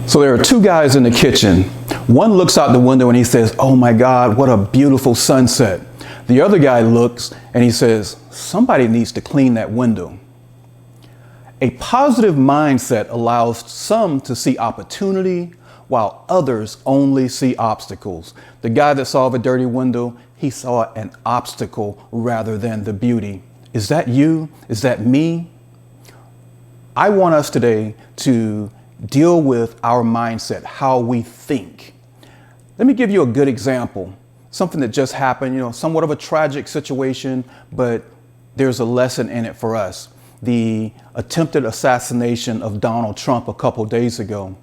So there are two guys in the kitchen. One looks out the window and he says, "Oh my God, what a beautiful sunset." The other guy looks and he says, "Somebody needs to clean that window." A positive mindset allows some to see opportunity while others only see obstacles. The guy that saw the dirty window, he saw an obstacle rather than the beauty. Is that you? Is that me? I want us today to deal with our mindset, how we think. Let me give you a good example. Something that just happened, somewhat of a tragic situation, but there's a lesson in it for us. The attempted assassination of Donald Trump a couple days ago.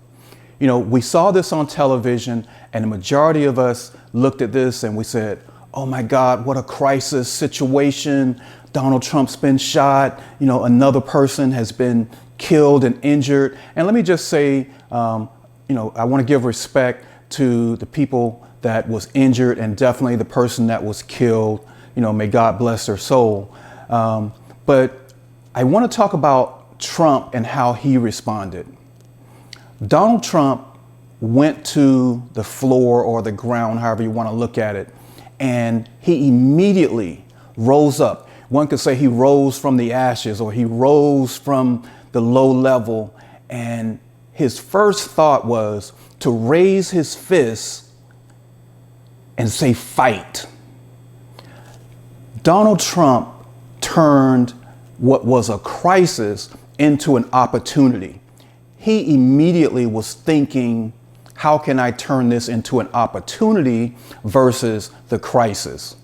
We saw this on television and the majority of us looked at this and we said, "Oh my God, what a crisis situation. Donald Trump's been shot. Another person has been killed and injured." And let me just say, I want to give respect to the people that was injured and definitely the person that was killed. May God bless their soul. But I want to talk about Trump and how he responded. Donald Trump went to the floor or the ground, however you want to look at it, and he immediately rose up. One could say he rose from the ashes or he rose from the low level, and his first thought was to raise his fist and say, "Fight." Donald Trump turned what was a crisis into an opportunity. He immediately was thinking, how can I turn this into an opportunity versus the crisis?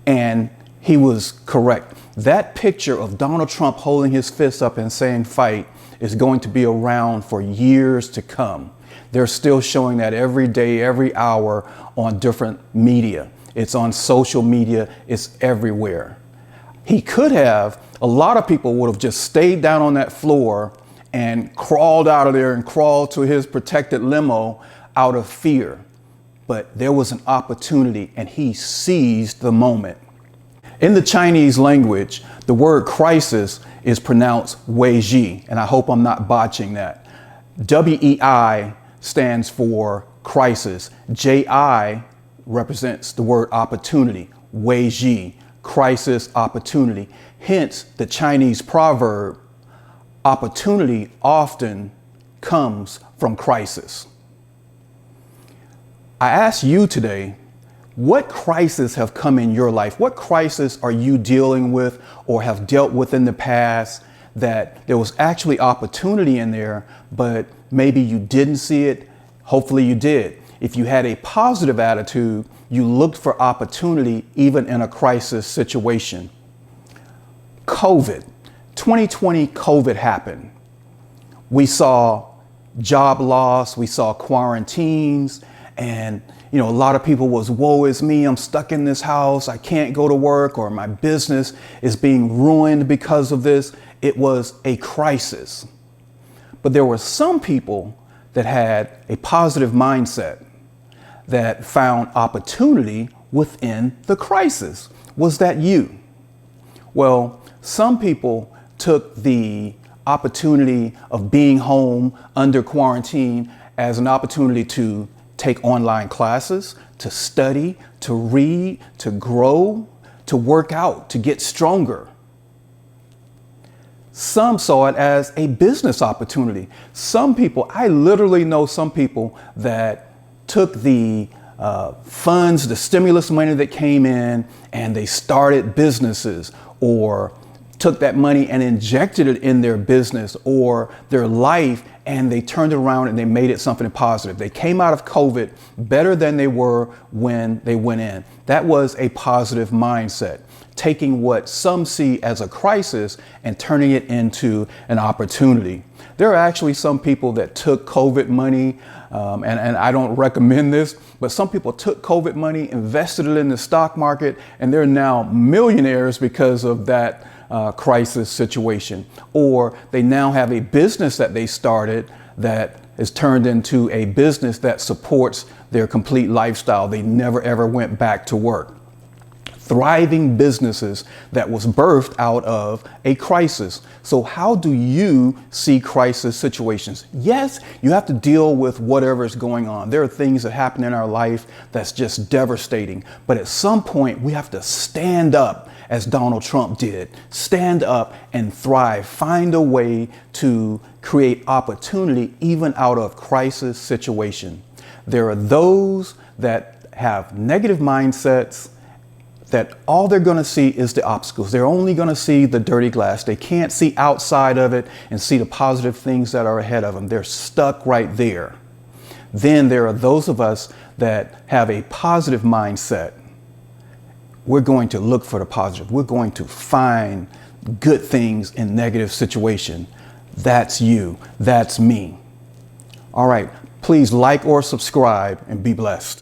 And he was correct. That picture of Donald Trump holding his fist up and saying "fight" is going to be around for years to come. They're still showing that every day, every hour on different media. It's on social media. It's everywhere. He could have, a lot of people would have just stayed down on that floor and crawled out of there and crawled to his protected limo out of fear. But there was an opportunity and he seized the moment. In the Chinese language, the word crisis is pronounced Weiji, and I hope I'm not botching that. WEI stands for crisis. JI represents the word opportunity. Weiji, crisis, opportunity. Hence the Chinese proverb, opportunity often comes from crisis. I ask you today, what crises have come in your life? What crisis are you dealing with or have dealt with in the past that there was actually opportunity in there, but maybe you didn't see it? Hopefully you did. If you had a positive attitude, you looked for opportunity even in a crisis situation. COVID, 2020 COVID happened. We saw job loss, we saw quarantines, and a lot of people was, "Woe is me, I'm stuck in this house, I can't go to work," or "My business is being ruined because of this." It was a crisis. But there were some people that had a positive mindset that found opportunity within the crisis. Was that you? Well, some people took the opportunity of being home under quarantine as an opportunity to take online classes, to study, to read, to grow, to work out, to get stronger. Some saw it as a business opportunity. Some people, I literally know some people that took the funds, the stimulus money that came in, and they started businesses, or took that money and injected it in their business or their life, and they turned it around and they made it something positive. They came out of COVID better than they were when they went in. That was a positive mindset, taking what some see as a crisis and turning it into an opportunity. There are actually some people that took COVID money, and I don't recommend this, but some people took COVID money, invested it in the stock market, and they're now millionaires because of that crisis situation. Or they now have a business that they started that is turned into a business that supports their complete lifestyle. They never ever went back to work. thriving businesses that was birthed out of a crisis. So how do you see crisis situations? Yes, you have to deal with whatever is going on. There are things that happen in our life that's just devastating. But at some point, we have to stand up as Donald Trump did. Stand up and thrive. Find a way to create opportunity even out of crisis situation. There are those that have negative mindsets that all they're going to see is the obstacles. They're only going to see the dirty glass. They can't see outside of it and see the positive things that are ahead of them. They're stuck right there. Then there are those of us that have a positive mindset. We're going to look for the positive. We're going to find good things in negative situation. That's you. That's me. All right. Please like or subscribe and be blessed.